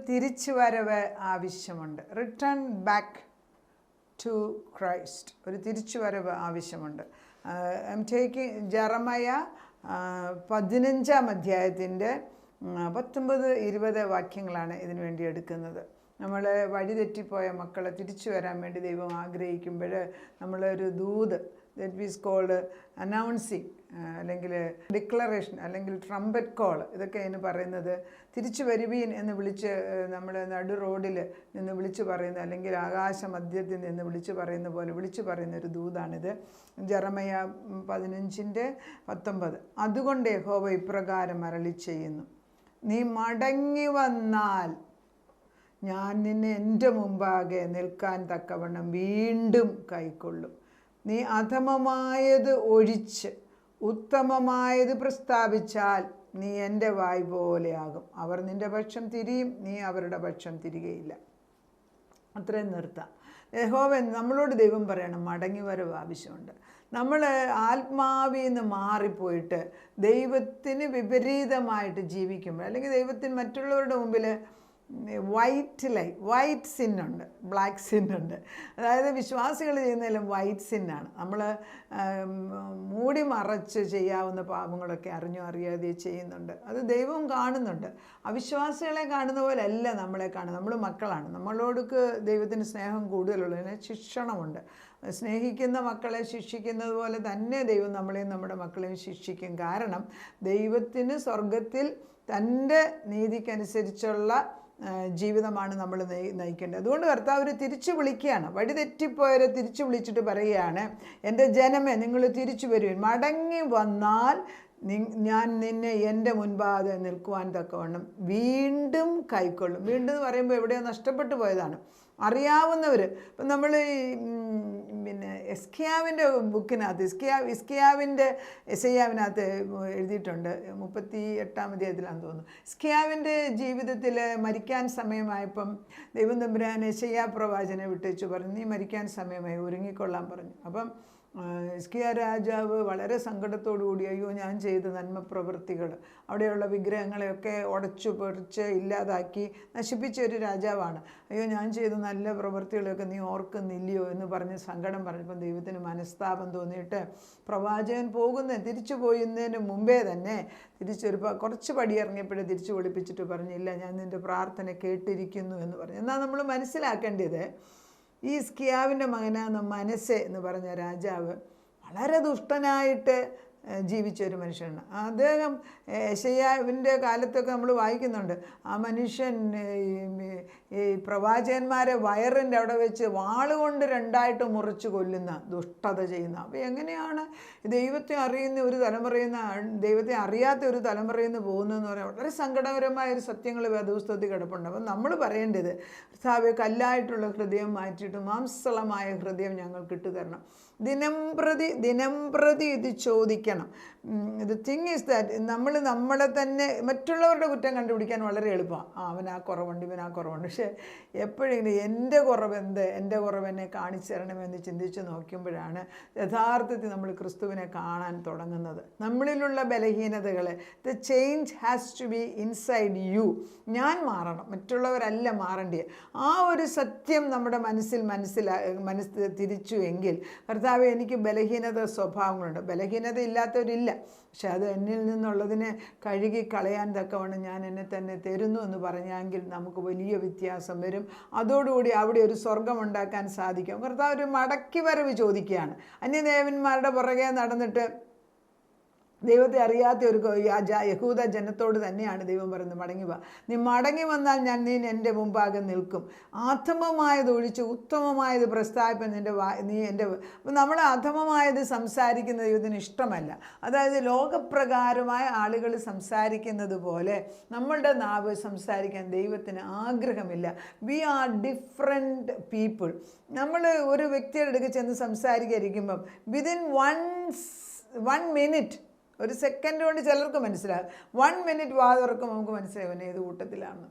തിരിച്ചു വരവ് ആവശ്യമുണ്ട്. Return back to Christ. ഒരു തിരിച്ചു വരവ് ആവശ്യമുണ്ട്. ജെറമയ 15-ാം അധ്യായത്തിൻ്റെ 19-20 വാക്യങ്ങളാണ് ഇതിനു വേണ്ടി എടുക്കുന്നത്. നമ്മൾ വഴിതെറ്റിപ്പോയ മക്കളെ തിരിച്ചു വരാൻ വേണ്ടി ദൈവം ആഗ്രഹിക്കുമ്പോൾ നമ്മളൊരു ദൂത്, ദറ്റ് മീൻസ് കോൾഡ് അനൗൺസിങ്, അല്ലെങ്കിൽ ഡിക്ലറേഷൻ, അല്ലെങ്കിൽ ട്രംപറ്റ് കോൾ, ഇതൊക്കെ അതിന് പറയുന്നത്. തിരിച്ചു വരുവീൻ എന്ന് വിളിച്ച് നമ്മൾ നടു റോഡിൽ നിന്ന് വിളിച്ചു പറയുന്ന, അല്ലെങ്കിൽ ആകാശമധ്യത്തിൽ നിന്ന് വിളിച്ചു പറയുന്ന പോലെ വിളിച്ചു പറയുന്ന ഒരു ദൂതാണിത്. ജെറമയ 15:19. അതുകൊണ്ട് യഹോവ ഇപ്രകാരം അരുളി ചെയ്യുന്നു, നീ മടങ്ങി വന്നാൽ ഞാൻ നിന്നെ എൻ്റെ മുമ്പാകെ നിൽക്കാൻ തക്കവണ്ണം വീണ്ടും കൈക്കൊള്ളും. നീ അധമമായത് ഒഴിച്ച് ഉത്തമമായത് പ്രസ്താവിച്ചാൽ നീ എൻ്റെ വായ് പോലെയാകും. അവർ നിൻ്റെ പക്ഷം തിരിയും, നീ അവരുടെ പക്ഷം തിരികയില്ല. അത്രയും നിർത്താം. യഹോവൻ നമ്മളോട് ദൈവം പറയണം, മടങ്ങി വരവ് ആവശ്യമുണ്ട്. നമ്മൾ ആത്മാവിൽ നിന്ന് മാറിപ്പോയിട്ട് ദൈവത്തിന് വിപരീതമായിട്ട് ജീവിക്കുമ്പോൾ, അല്ലെങ്കിൽ ദൈവത്തിന് മറ്റുള്ളവരുടെ മുമ്പിൽ വൈറ്റ് സിന്നുണ്ട്, ബ്ലാക്ക് സിന്നുണ്ട്. അതായത് വിശ്വാസികൾ ചെയ്യുന്നതിലും വൈറ്റ് സിന്നാണ്. നമ്മൾ മൂടി മറച്ച് ചെയ്യാവുന്ന പാപങ്ങളൊക്കെ അറിഞ്ഞോ അറിയാതെ ചെയ്യുന്നുണ്ട്. അത് ദൈവവും കാണുന്നുണ്ട്. അവിശ്വാസികളെ കാണുന്ന പോലെ അല്ല നമ്മളെ കാണുന്നത്. നമ്മൾ മക്കളാണ്. നമ്മളോടൊക്കെ ദൈവത്തിന് സ്നേഹം കൂടുതലുള്ളതിന് ശിക്ഷണമുണ്ട്. സ്നേഹിക്കുന്ന മക്കളെ ശിക്ഷിക്കുന്നത് പോലെ തന്നെ ദൈവം നമ്മളെയും നമ്മുടെ മക്കളെയും ശിക്ഷിക്കും. കാരണം ദൈവത്തിന് സ്വർഗത്തിൽ തൻ്റെ നീതിക്കനുസരിച്ചുള്ള ജീവിതമാണ് നമ്മൾ നയിക്കേണ്ടത്. അതുകൊണ്ട് കർത്താവ് തിരിച്ചു വിളിക്കുകയാണ്. വഴിതെറ്റിപ്പോയവരെ തിരിച്ചു വിളിച്ചിട്ട് പറയുകയാണ്, എൻ്റെ ജനമേ, നിങ്ങൾ തിരിച്ചു വരുവിൻ. മടങ്ങി വന്നാൽ ഞാൻ നിന്നെ എൻ്റെ മുൻപാകെ നിൽക്കുവാൻ തക്കവണ്ണം വീണ്ടും കൈക്കൊള്ളും. വീണ്ടും എന്ന് പറയുമ്പോൾ എവിടെയോ നഷ്ടപ്പെട്ടു പോയതാണ്. അറിയാവുന്നവർ, ഇപ്പം നമ്മൾ എസ്കിയാവിൻ്റെ ബുക്കിനകത്ത്, ഇസ്കിയാവിൻ്റെ എസയ്യാവിനകത്ത് എഴുതിയിട്ടുണ്ട്. 38-ാം അധ്യായത്തിലാണെന്ന് തോന്നുന്നു. ഇസ്കിയാവിൻ്റെ ജീവിതത്തിൽ മരിക്കാൻ സമയമായപ്പം ദൈവം തമ്പുരാൻ എശയ്യാ പ്രവാചകനെ വിട്ടേച്ചു പറഞ്ഞു, നീ മരിക്കാൻ സമയമായി, ഒരുങ്ങിക്കൊള്ളാൻ പറഞ്ഞു. അപ്പം ഹിസ്കിയാ രാജാവ് വളരെ സങ്കടത്തോടുകൂടി, അയ്യോ ഞാൻ ചെയ്ത നന്മ പ്രവൃത്തികൾ, അവിടെയുള്ള വിഗ്രഹങ്ങളെയൊക്കെ ഉടച്ചു പൊറിച്ച് ഇല്ലാതാക്കി നശിപ്പിച്ച ഒരു രാജാവാണ്. അയ്യോ ഞാൻ ചെയ്ത നല്ല പ്രവൃത്തികളൊക്കെ നീ ഓർക്കുന്നില്ലയോ എന്ന് പറഞ്ഞ് സങ്കടം പറഞ്ഞപ്പം ദൈവത്തിന് മനസ്താപം തോന്നിയിട്ട് പ്രവാചകൻ തിരിച്ചു പോയുന്നതിന് മുമ്പേ തന്നെ കുറച്ച് പടിയിറങ്ങിയപ്പോഴേ തിരിച്ചു ഒളിപ്പിച്ചിട്ട് പറഞ്ഞില്ല, ഞാൻ നിൻ്റെ പ്രാർത്ഥന കേട്ടിരിക്കുന്നു എന്ന് പറഞ്ഞു. എന്നാൽ നമ്മൾ മനസ്സിലാക്കേണ്ടത്, ഈ ഹിസ്കിയാവിൻ്റെ മകനാണ് മനസ്സെ എന്ന് പറഞ്ഞ രാജാവ് വളരെ ദുഷ്ടനായിട്ട് ജീവിച്ച ഒരു മനുഷ്യനാണ്. അദ്ദേഹം യെശയ്യാവിൻ്റെ കാലത്തൊക്കെ നമ്മൾ വായിക്കുന്നുണ്ട്, ആ മനുഷ്യൻ ഈ പ്രവാചകന്മാരെ വയറിൻ്റെ അവിടെ വെച്ച് വാളുകൊണ്ട് രണ്ടായിട്ട് മുറിച്ച് കൊല്ലുന്ന ദുഷ്ടത ചെയ്യുന്ന. അപ്പോൾ എങ്ങനെയാണ് ദൈവത്തെ അറിയുന്ന ഒരു തലമുറയിൽ നിന്ന് ദൈവത്തെ അറിയാത്ത ഒരു തലമുറയിൽ നിന്ന് പോകുന്നതെന്ന് പറയാൻ വളരെ സങ്കടകരമായ ഒരു സത്യങ്ങൾ വേദപുസ്തകത്തിൽ കിടപ്പുണ്ട്. അപ്പം നമ്മൾ പറയേണ്ടത്, കർത്താവേ, കല്ലായിട്ടുള്ള ഹൃദയം മാറ്റിയിട്ട് മാംസളമായ ഹൃദയം ഞങ്ങൾക്ക് ഇട്ടുതരണം. ദിനം പ്രതി ഇത് ചോദിക്കണം. ദ തിങ് ഈസ് ദാറ്റ് നമ്മളെ തന്നെ മറ്റുള്ളവരുടെ കുറ്റം കണ്ടുപിടിക്കാൻ വളരെ എളുപ്പമാണ്. അവനാ കുറവുണ്ട്, ഇവനാ കുറവുണ്ട്. പക്ഷേ എപ്പോഴെങ്കിലും എൻ്റെ കുറവെന്ത്, എൻ്റെ കുറവെന്നെ കാണിച്ചു തരണമെന്ന് ചിന്തിച്ച് നോക്കുമ്പോഴാണ് യഥാർത്ഥത്തിൽ നമ്മൾ ക്രിസ്തുവിനെ കാണാൻ തുടങ്ങുന്നത്. നമ്മളിലുള്ള ബലഹീനതകളെ, the change has to be inside you. ഞാൻ മാറണം, മറ്റുള്ളവരല്ല മാറേണ്ടത്. ആ ഒരു സത്യം നമ്മുടെ മനസ്സ് തിരിച്ചു എങ്കിൽ, കർത്താവേ, എനിക്ക് ബലഹീനത സ്വഭാവങ്ങളുണ്ട്, ബലഹീനത ഇല്ലാത്തവരില്ല, പക്ഷെ അത് എന്നിൽ നിന്നുള്ളതിനെ കഴുകി കളയാൻ തക്കവണ്ണം ഞാൻ എന്നെ തന്നെ തരുന്നു എന്ന് പറഞ്ഞെങ്കിൽ നമുക്ക് വലിയ വ്യത്യാസം വരും. അതോടുകൂടി അവിടെ ഒരു സ്വർഗം ഉണ്ടാക്കാൻ സാധിക്കും. കർത്താവ് ഒരു മടക്കി വരവ് ചോദിക്കുകയാണ്. അന്യദേവന്മാരുടെ പുറകെ നടന്നിട്ട് ദൈവത്തെ അറിയാത്ത ഒരു യഹൂദ ജനത്തോട് തന്നെയാണ് ദൈവം പറയുന്നത്, മടങ്ങി വാ. നീ മടങ്ങി വന്നാൽ നീ എൻ്റെ മുമ്പാകെ നിൽക്കും. അധമമായത് ഒഴിച്ച് ഉത്തമമായത് പ്രസ്താവിപ്പം നീ എൻ്റെ. അപ്പം നമ്മൾ അധമമായത് സംസാരിക്കുന്ന ദൈവത്തിന് ഇഷ്ടമല്ല. അതായത് ലോകപ്രകാരമായ ആളുകൾ സംസാരിക്കുന്നത് പോലെ നമ്മളുടെ നാവ് സംസാരിക്കാൻ ദൈവത്തിന് ആഗ്രഹമില്ല. We are different people. നമ്മൾ ഒരു വ്യക്തിയുടെ അടുത്ത് ചെന്ന് സംസാരിക്കാതിരിക്കുമ്പം വിതിൻ 1 മിനിറ്റ്, ഒരു സെക്കൻഡ് കൊണ്ട് ചിലർക്ക് മനസ്സിലാകും. 1 മിനിറ്റ് വാതുറക്കും നമുക്ക് മനസ്സിലാവും ഏത് കൂട്ടത്തിലാണ്.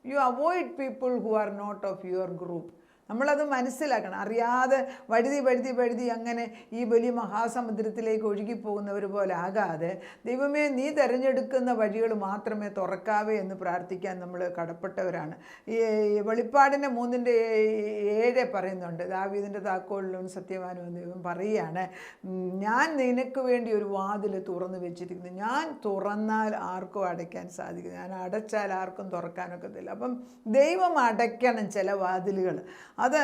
You avoid people who are not of your group. നമ്മളത് മനസ്സിലാക്കണം. അറിയാതെ വഴുതി അങ്ങനെ ഈ വലിയ മഹാസമുദ്രത്തിലേക്ക് ഒഴുകിപ്പോകുന്നവർ പോലെ ആകാതെ, ദൈവമേ നീ തിരഞ്ഞെടുക്കുന്ന വഴികൾ മാത്രമേ തുറക്കാവേ എന്ന് പ്രാർത്ഥിക്കാൻ നമ്മൾ കടപ്പെട്ടവരാണ്. ഈ വെളിപ്പാടിൻ്റെ 3:7 പറയുന്നുണ്ട്, ദാവീദിൻ്റെ താക്കോലിലും സത്യവാനും എന്ന് ദൈവം പറയുകയാണ്, ഞാൻ നിനക്ക് വേണ്ടി ഒരു വാതിൽ തുറന്നു വെച്ചിരിക്കുന്നു, ഞാൻ തുറന്നാൽ ആർക്കും അടയ്ക്കാൻ സാധിക്കും, ഞാൻ അടച്ചാൽ ആർക്കും തുറക്കാനൊക്കത്തില്ല. അപ്പം ദൈവം അടയ്ക്കണം ചില വാതിലുകൾ. അത്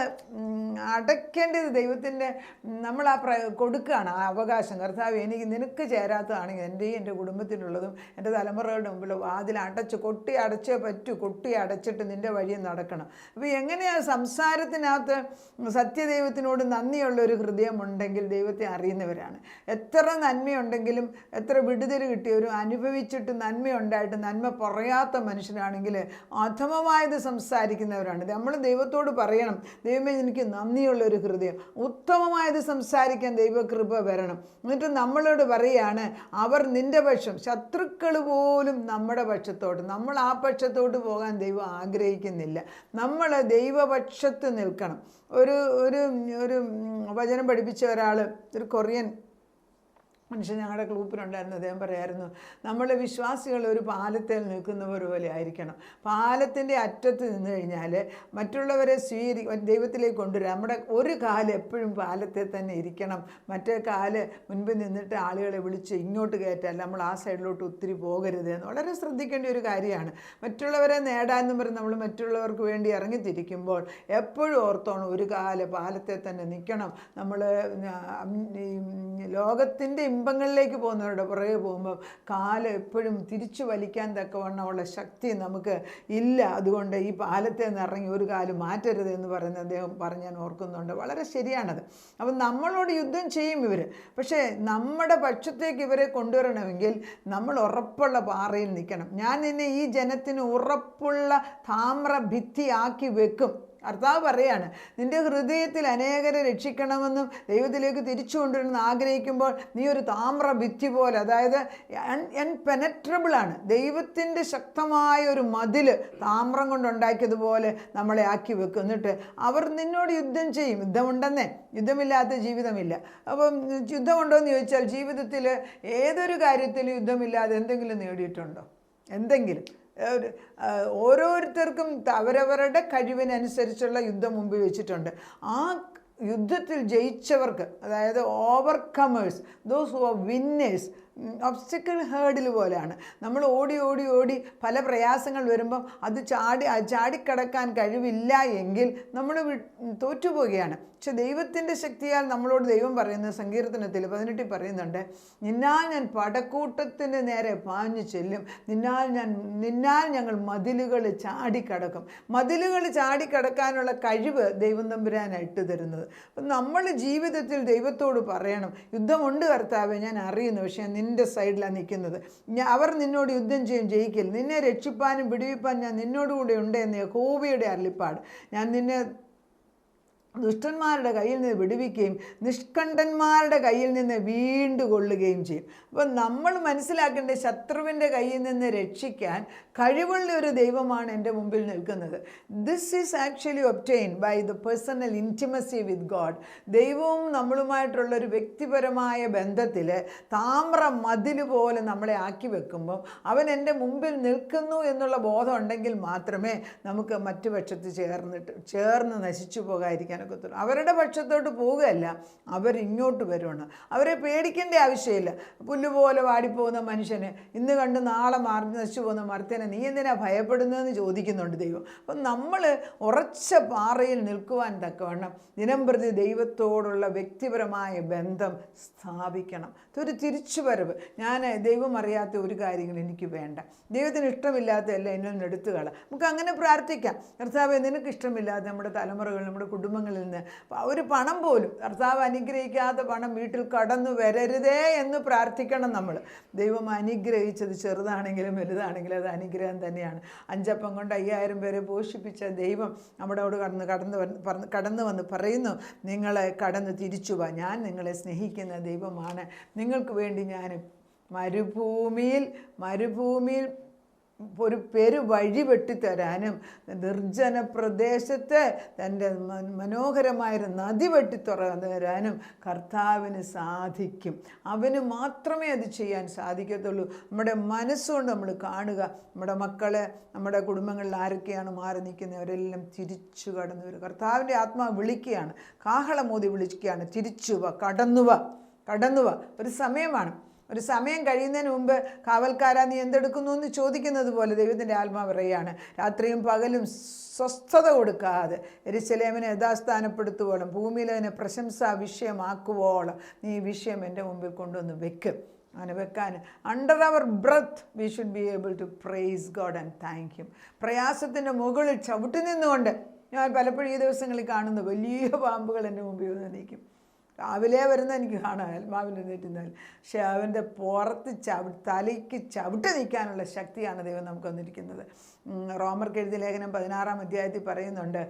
അടയ്ക്കേണ്ടത് ദൈവത്തിൻ്റെ, നമ്മൾ കൊടുക്കുകയാണ് ആ അവകാശം. കർത്താവ് നിനക്ക് ചേരാത്തതാണെങ്കിൽ എൻ്റെ കുടുംബത്തിനുള്ളതും എൻ്റെ തലമുറകളുടെ മുമ്പിൽ വാതിൽ കൊട്ടി അടച്ചേ പറ്റൂ. കൊട്ടി അടച്ചിട്ട് നിൻ്റെ വഴിയെ നടക്കണം. അപ്പോൾ എങ്ങനെയാണ് സംസാരത്തിനകത്ത് സത്യദൈവത്തിനോട് നന്ദിയുള്ളൊരു ഹൃദയമുണ്ടെങ്കിൽ ദൈവത്തെ അറിയുന്നവരാണ്. എത്ര നന്മയുണ്ടെങ്കിലും, എത്ര വിടുതൽ കിട്ടിയവരും അനുഭവിച്ചിട്ട് നന്മയുണ്ടായിട്ട് നന്മ പറയാത്ത മനുഷ്യനാണെങ്കിൽ അധമമായത് സംസാരിക്കുന്നവരാണ്. നമ്മൾ ദൈവത്തോട് പറയണം, ദൈവമേ എനിക്ക് നന്ദിയുള്ളൊരു ഹൃദയം, ഉത്തമമായത് സംസാരിക്കാൻ ദൈവകൃപ വരണം. എന്നിട്ട് നമ്മളോട് പറയുകയാണ്, അവർ നിൻ്റെ പക്ഷം, ശത്രുക്കൾ പോലും നമ്മുടെ പക്ഷത്തോട്ട്, നമ്മൾ ആ പക്ഷത്തോട്ട് പോകാൻ ദൈവം ആഗ്രഹിക്കുന്നില്ല. നമ്മൾ ദൈവപക്ഷത്ത് നിൽക്കണം. ഒരു വചനം പഠിപ്പിച്ച ഒരാൾ, ഒരു കൊറിയൻ മനുഷ്യൻ ഞങ്ങളുടെ ഗ്രൂപ്പിലുണ്ടായിരുന്നു. അദ്ദേഹം പറയായിരുന്നു, നമ്മൾ വിശ്വാസികൾ ഒരു പാലത്തിൽ നിൽക്കുന്നവർ പോലെ ആയിരിക്കണം. പാലത്തിൻ്റെ അറ്റത്ത് നിന്ന് കഴിഞ്ഞാൽ മറ്റുള്ളവരെ ദൈവത്തിലേക്ക് കൊണ്ടുവരാം. നമ്മുടെ ഒരു കാല് എപ്പോഴും പാലത്തിൽ തന്നെ ഇരിക്കണം, മറ്റേ കാല് മുൻപിൽ നിന്നിട്ട് ആളുകളെ വിളിച്ച് ഇങ്ങോട്ട് കയറ്റാല്ല, നമ്മൾ ആ സൈഡിലോട്ട് ഒത്തിരി പോകരുത് എന്ന് വളരെ ശ്രദ്ധിക്കേണ്ട ഒരു കാര്യമാണ്. മറ്റുള്ളവരെ നേടാമെന്ന് പറഞ്ഞ് നമ്മൾ മറ്റുള്ളവർക്ക് വേണ്ടി ഇറങ്ങിത്തിരിക്കുമ്പോൾ എപ്പോഴും ഓർത്തോണം, ഒരു കാല് പാലത്തിൽ തന്നെ നിൽക്കണം. നമ്മൾ ലോകത്തിൻ്റെ ഇമ്പങ്ങളിലേക്ക് പോകുന്നവരുടെ പുറകെ പോകുമ്പോൾ കാല് എപ്പോഴും തിരിച്ചു വലിക്കാൻ തക്കവണ്ണമുള്ള ശക്തി നമുക്ക് ഇല്ല. അതുകൊണ്ട് ഈ പാലത്തെ നിന്ന് ഇറങ്ങി ഒരു കാല് മാറ്റരുത് എന്ന് പറയുന്ന അദ്ദേഹം ഞാൻ ഓർക്കുന്നുണ്ട്. വളരെ ശരിയാണത്. അപ്പം നമ്മളോട് യുദ്ധം ചെയ്യും ഇവർ. പക്ഷേ നമ്മുടെ പക്ഷത്തേക്ക് ഇവരെ കൊണ്ടുവരണമെങ്കിൽ നമ്മൾ ഉറപ്പുള്ള പാറയിൽ നിൽക്കണം. ഞാൻ നിന്നെ ഈ ജനത്തിന് ഉറപ്പുള്ള താമ്ര ഭിത്തിയാക്കി വെക്കും. കർത്താവ് പറയാണ്, നിൻ്റെ ഹൃദയത്തിൽ അനേകരെ രക്ഷിക്കണമെന്നും ദൈവത്തിലേക്ക് തിരിച്ചു കൊണ്ടുവരണമെന്ന് ആഗ്രഹിക്കുമ്പോൾ നീ ഒരു താമ്ര ഭിത്തി പോലെ, അതായത് അൺപെനട്രബിളാണ്. ദൈവത്തിൻ്റെ ശക്തമായ ഒരു മതിൽ താമ്രം കൊണ്ടുണ്ടാക്കിയതുപോലെ നമ്മളെ ആക്കി വെക്കും. എന്നിട്ട് അവർ നിന്നോട് യുദ്ധം ചെയ്യും. യുദ്ധമുണ്ടെന്നേ, യുദ്ധമില്ലാത്ത ജീവിതമില്ല. അപ്പം യുദ്ധമുണ്ടോ എന്ന് ചോദിച്ചാൽ, ജീവിതത്തിൽ ഏതൊരു കാര്യത്തിലും യുദ്ധമില്ലാതെ എന്തെങ്കിലും നേടിയിട്ടുണ്ടോ? എന്തെങ്കിലും. ഓരോരുത്തർക്കും അവരവരുടെ കഴിവിനനുസരിച്ചുള്ള യുദ്ധം മുമ്പിൽ വെച്ചിട്ടുണ്ട്. ആ യുദ്ധത്തിൽ ജയിച്ചവർക്ക്, അതായത് overcomers, those who are winners, obstacle hurdle പോലെയാണ്. നമ്മൾ ഓടി പല പ്രയാസങ്ങൾ വരുമ്പം അത് ചാടിക്കടക്കാൻ കഴിവില്ല എങ്കിൽ നമ്മൾ തോറ്റുപോവുകയാണ്. പക്ഷെ ദൈവത്തിൻ്റെ ശക്തിയാൽ നമ്മളോട് ദൈവം പറയുന്ന സങ്കീർത്തനത്തിൽ 18 പറയുന്നുണ്ട്, നിന്നാൽ ഞാൻ പടക്കൂട്ടത്തിന് നേരെ പാഞ്ഞു ചെല്ലും, നിന്നാൽ ഞങ്ങൾ മതിലുകൾ ചാടിക്കടക്കും. മതിലുകൾ ചാടിക്കടക്കാനുള്ള കഴിവ് ദൈവം തമ്പുരാനായിട്ട് തരുന്നത്. അപ്പം നമ്മൾ ജീവിതത്തിൽ ദൈവത്തോട് പറയണം, യുദ്ധമുണ്ട് കർത്താവേ, ഞാൻ അറിയുന്നു, പക്ഷേ നിൻ്റെ സൈഡിലാണ് നിൽക്കുന്നത്. അവർ നിന്നോട് യുദ്ധം ചെയ്യും, ജയിക്കില്ല. നിന്നെ രക്ഷിപ്പാനും വിടുവിപ്പാൻ ഞാൻ നിന്നോടുകൂടെ ഉണ്ട് എന്ന് യഹോവയുടെ അരുളിപ്പാട്. ഞാൻ നിന്നെ ദുഷ്ടന്മാരുടെ കയ്യിൽ നിന്ന് വിടുവിക്കുകയും നിഷ്കണ്ഠന്മാരുടെ കയ്യിൽ നിന്ന് വീണ്ടുകൊള്ളുകയും ചെയ്യും. അപ്പം നമ്മൾ മനസ്സിലാക്കേണ്ട, ശത്രുവിൻ്റെ കയ്യിൽ നിന്ന് രക്ഷിക്കാൻ കഴിവുള്ള ഒരു ദൈവമാണ് എൻ്റെ മുമ്പിൽ നിൽക്കുന്നത്. This is actually obtained by the personal intimacy with God. ദൈവവും നമ്മളുമായിട്ടുള്ളൊരു വ്യക്തിപരമായ ബന്ധത്തിൽ താമ്ര മതിൽ പോലെ നമ്മളെ ആക്കി വെക്കുമ്പം അവൻ എൻ്റെ മുമ്പിൽ നിൽക്കുന്നു എന്നുള്ള ബോധം ഉണ്ടെങ്കിൽ മാത്രമേ നമുക്ക് മറ്റു പക്ഷത്ത് ചേർന്ന് നശിച്ചു പോകാതിരിക്കാൻ. അവരുടെ പക്ഷത്തോട്ട് പോവുകയല്ല, അവരിങ്ങോട്ട് വരുവാണ്. അവരെ പേടിക്കേണ്ട ആവശ്യമില്ല. പുല്ലുപോലെ വാടിപ്പോകുന്ന മനുഷ്യന് ഇന്ന് കണ്ട് നാളെ നശിച്ചു പോകുന്ന മർത്യനെ നീ എന്തിനാ ഭയപ്പെടുന്നതെന്ന് ചോദിക്കുന്നുണ്ട് ദൈവം. അപ്പം നമ്മൾ ഉറച്ച പാറയിൽ നിൽക്കുവാൻ തക്കവണ്ണം ദിനംപ്രതി ദൈവത്തോടുള്ള വ്യക്തിപരമായ ബന്ധം സ്ഥാപിക്കണം. ഇതൊരു തിരിച്ചുവരവ്. ഞാൻ ദൈവം അറിയാത്ത ഒരു കാര്യങ്ങൾ എനിക്ക് വേണ്ട, ദൈവത്തിന് ഇഷ്ടമില്ലാത്തതല്ല എന്നിൽ നിന്ന് എടുത്തുകള. നമുക്ക് അങ്ങനെ പ്രാർത്ഥിക്കാം. കർത്താവേ, നിനക്ക് ഇഷ്ടമില്ലാത്ത നമ്മുടെ തലമുറകൾ, നമ്മുടെ കുടുംബങ്ങളിൽ നിന്ന് ഒരു പണം പോലും, കർത്താവ് അനുഗ്രഹിക്കാത്ത പണം വീട്ടിൽ കടന്നു വരരുതേ എന്ന് പ്രാർത്ഥിക്കണം നമ്മൾ. ദൈവം അനുഗ്രഹിച്ചത് ചെറുതാണെങ്കിലും വലുതാണെങ്കിലും അത് അനുഗ്രഹം തന്നെയാണ്. 5 അപ്പം കൊണ്ട് 5000 പേരെ പോഷിപ്പിച്ച ദൈവം നമ്മളോട് കടന്നു വന്ന് പറയുന്നു, നിങ്ങളെ കടന്ന് തിരിച്ചു വാ, ഞാൻ നിങ്ങളെ സ്നേഹിക്കുന്ന ദൈവമാണ്. നിങ്ങൾക്ക് വേണ്ടി ഞാൻ മരുഭൂമിയിൽ ഒരു പേര് വഴി വെട്ടിത്തരാനും നിർജ്ജന പ്രദേശത്ത് തൻ്റെ മനോഹരമായൊരു നദി വെട്ടിത്തുറന്നു തരാനും കർത്താവിന് സാധിക്കും. അവന് മാത്രമേ അത് ചെയ്യാൻ സാധിക്കത്തുള്ളൂ. നമ്മുടെ മനസ്സുകൊണ്ട് നമ്മൾ കാണുക, നമ്മുടെ മക്കളെ, നമ്മുടെ കുടുംബങ്ങളിൽ ആരൊക്കെയാണ് മാറി നിൽക്കുന്നവരെല്ലാം തിരിച്ചു കടന്നു വരും. കർത്താവിൻ്റെ ആത്മാവ് വിളിക്കുകയാണ്, കാഹളമോതി വിളിക്കുകയാണ്, തിരിച്ചുവ, കടന്നുവ. ഒരു സമയമാണ്. ഒരു സമയം കഴിയുന്നതിന് മുമ്പ് കാവൽക്കാരാ നീ എന്തെടുക്കുന്നു എന്ന് ചോദിക്കുന്നത് പോലെ ദൈവത്തിൻ്റെ ആത്മാവ് പറയുകയാണ്, രാത്രിയും പകലും സ്വസ്ഥത കൊടുക്കാതെ യെരൂശലേമിനെ യഥാസ്ഥാനപ്പെടുത്തുവോളം, ഭൂമിയിൽ അതിനെ പ്രശംസാ വിഷയമാക്കുവോളം നീ ഈ വിഷയം എൻ്റെ മുമ്പിൽ കൊണ്ടുവന്ന് വെക്കും. അങ്ങനെ വെക്കാൻ under our breath we should be able to praise God and thank him. പ്രയാസത്തിൻ്റെ മുകളിൽ ചവിട്ടി നിന്നുകൊണ്ട് ഞാൻ പലപ്പോഴും ഈ ദിവസങ്ങളിൽ കാണുന്ന വലിയ പാമ്പുകൾ എൻ്റെ മുമ്പിൽ വന്ന് നിൽക്കും. രാവിലെ വരുന്ന എനിക്ക് കാണാം ആത്മാവിൽ എഴുന്നേറ്റുന്നാൽ, പക്ഷെ അവൻ്റെ പുറത്ത് തലയ്ക്ക് ചവിട്ട് നിൽക്കാനുള്ള ശക്തിയാണ് ദൈവം നമുക്ക് വന്നിരിക്കുന്നത്. റോമർക്ക് എഴുതിയ ലേഖനം 16-ാം അധ്യായത്തിൽ പറയുന്നുണ്ട്,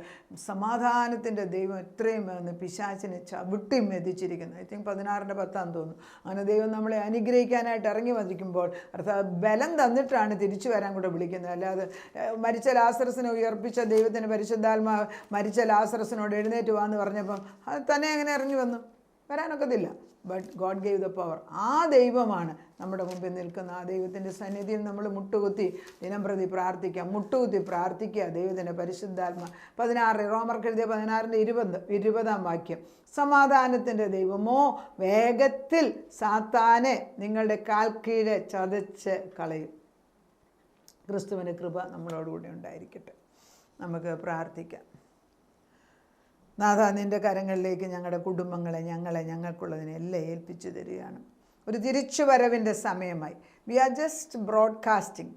സമാധാനത്തിൻ്റെ ദൈവം എത്രയും പിശാചിനെ ചവിട്ടി മെതിച്ചിരിക്കുന്നത്. ഐ തിങ്ക് 16:10 തോന്നുന്നു. അങ്ങനെ ദൈവം നമ്മളെ അനുഗ്രഹിക്കാനായിട്ട് ഇറങ്ങി വന്നിരിക്കുമ്പോൾ അർത്ഥം ബലം തന്നിട്ടാണ് തിരിച്ചു വരാൻ കൂടെ വിളിക്കുന്നത്. അല്ലാതെ മരിച്ച ലാസറസിനെ ഉയർപ്പിച്ച ദൈവത്തിന് പരിശുദ്ധാത്മാവ് മരിച്ച ലാസറസിനോട് എഴുന്നേറ്റ് വാന്ന് പറഞ്ഞപ്പം അത് തന്നെ അങ്ങനെ ഇറങ്ങി വന്നു, വരാനൊക്കത്തില്ല. But God gave the power. ആ ദൈവമാണ് നമ്മുടെ മുമ്പിൽ നിൽക്കുന്ന. ആ ദൈവത്തിൻ്റെ സന്നിധിയിൽ നമ്മൾ മുട്ടുകുത്തി ദിനംപ്രതി പ്രാർത്ഥിക്കാം, മുട്ടുകുത്തി പ്രാർത്ഥിക്കുക. ദൈവത്തിൻ്റെ പരിശുദ്ധാത്മ 16 റോമർക്ക് എഴുതിയ 16:20 വാക്യം, സമാധാനത്തിൻ്റെ ദൈവമോ വേഗത്തിൽ സാത്താനെ നിങ്ങളുടെ കാൽ കീഴെ ചതച്ച് കളയും. ക്രിസ്തുവിൻ്റെ കൃപ നമ്മളോടുകൂടി ഉണ്ടായിരിക്കട്ടെ. നമുക്ക് പ്രാർത്ഥിക്കാം. നാഥ, നിൻ്റെ കരങ്ങളിലേക്ക് ഞങ്ങളുടെ കുടുംബങ്ങളെ, ഞങ്ങൾക്കുള്ളതിനെ എല്ലാം ഏൽപ്പിച്ചു തരികയാണ്. ഒരു തിരിച്ചുവരവിൻ്റെ സമയമായി. We are just broadcasting,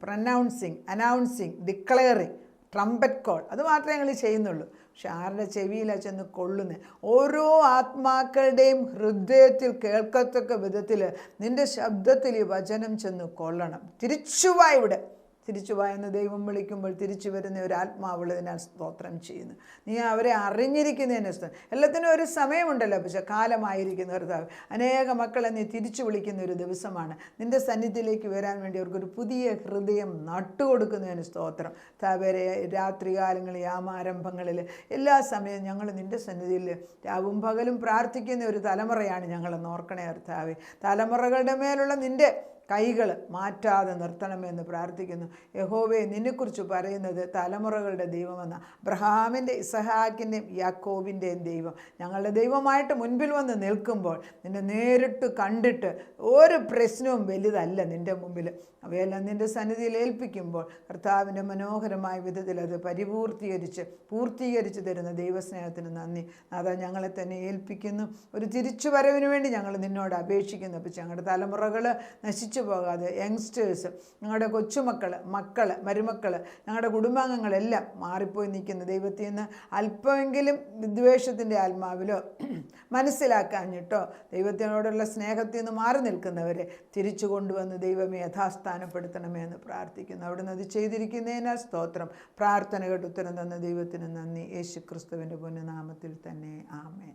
announcing, declaring, trumpet call, അത് മാത്രമേ ഞങ്ങൾ ചെയ്യുന്നുള്ളൂ. പക്ഷെ ആരുടെ ചെവിയിലാണ് ചെന്ന് കൊള്ളുന്നത്? ഓരോ ആത്മാക്കളുടെയും ഹൃദയത്തിൽ കേൾക്കത്തക്ക വിധത്തിൽ നിൻ്റെ ശബ്ദത്തിൽ ഈ വചനം ചെന്ന് കൊള്ളണം. തിരിച്ചുവാ ഇവിടെ, തിരിച്ചുവാ എന്ന് ദൈവം വിളിക്കുമ്പോൾ തിരിച്ചു വരുന്ന ഒരു ആത്മാവുള്ളതിനാൽ സ്തോത്രം ചെയ്യുന്നു. നീ അവരെ അറിഞ്ഞിരിക്കുന്നതിന് എല്ലാത്തിനും ഒരു സമയമുണ്ടല്ലോ, പക്ഷേ കാലമായിരിക്കുന്ന കർത്താവ് അനേക മക്കളെ നീ തിരിച്ചു വിളിക്കുന്ന ഒരു ദിവസമാണ്. നിൻ്റെ സന്നിധിയിലേക്ക് വരാൻ വേണ്ടി അവർക്കൊരു പുതിയ ഹൃദയം നട്ടുകൊടുക്കുന്നതിന് സ്തോത്രം. താവരെ രാത്രികാലങ്ങളിൽ, യാമാരംഭങ്ങളിൽ, എല്ലാ സമയവും ഞങ്ങൾ നിൻ്റെ സന്നിധിയിൽ രാവും പകലും പ്രാർത്ഥിക്കുന്ന ഒരു തലമുറയാണ് ഞങ്ങളെന്ന് ഓർക്കണേ കർത്താവേ. തലമുറകളുടെ മേലുള്ള നിൻ്റെ കൈകൾ മാറ്റാതെ നിർത്തണമെന്ന് പ്രാർത്ഥിക്കുന്നു. യഹോവേ, നിന്നെക്കുറിച്ച് പറയുന്നത് തലമുറകളുടെ ദൈവമെന്ന, അബ്രഹാമിൻ്റെ, ഇസഹാക്കിൻ്റെയും യാക്കോബിൻ്റെയും ദൈവം ഞങ്ങളുടെ ദൈവമായിട്ട് മുൻപിൽ വന്ന് നിൽക്കുമ്പോൾ നിന്നെ നേരിട്ട് കണ്ടിട്ട് ഒരു പ്രശ്നവും വലുതല്ല നിൻ്റെ മുമ്പിൽ. അവയെല്ലാം നിൻ്റെ സന്നിധിയിൽ ഏൽപ്പിക്കുമ്പോൾ കർത്താവിൻ്റെ മനോഹരമായ വിധത്തിൽ അത് പൂർത്തീകരിച്ച് തരുന്ന ദൈവസ്നേഹത്തിന് നന്ദി. അതാ ഞങ്ങളെ തന്നെ ഏൽപ്പിക്കുന്നു. ഒരു തിരിച്ചുവരവിന് വേണ്ടി ഞങ്ങൾ നിന്നോട് അപേക്ഷിക്കുന്നു. അപ്പോൾ ഞങ്ങളുടെ തലമുറകൾ നശിച്ചു പോകാതെ, യങ്സ്റ്റേഴ്സ്, ഞങ്ങളുടെ കൊച്ചുമക്കൾ, മരുമക്കൾ, ഞങ്ങളുടെ കുടുംബാംഗങ്ങളെല്ലാം മാറിപ്പോയി നിൽക്കുന്ന ദൈവത്തിൽ നിന്ന് അല്പമെങ്കിലും വിദ്വേഷത്തിൻ്റെ ആത്മാവിലോ മനസ്സിലാക്കാഞ്ഞിട്ടോ ദൈവത്തിനോടുള്ള സ്നേഹത്തിൽ നിന്ന് മാറി നിൽക്കുന്നവരെ തിരിച്ചു കൊണ്ടുവന്ന് ദൈവമേ യഥാസ്ഥാനപ്പെടുത്തണമേ എന്ന് പ്രാർത്ഥിക്കുന്നു. അവിടുന്ന് അത് ചെയ്തിരിക്കുന്നതിനാൽ സ്തോത്രം. പ്രാർത്ഥന കേട്ട് ഉത്തരം തന്ന ദൈവത്തിന് നന്ദി. യേശു ക്രിസ്തുവിൻ്റെ പുണ്യനാമത്തിൽ തന്നെ ആമേൻ.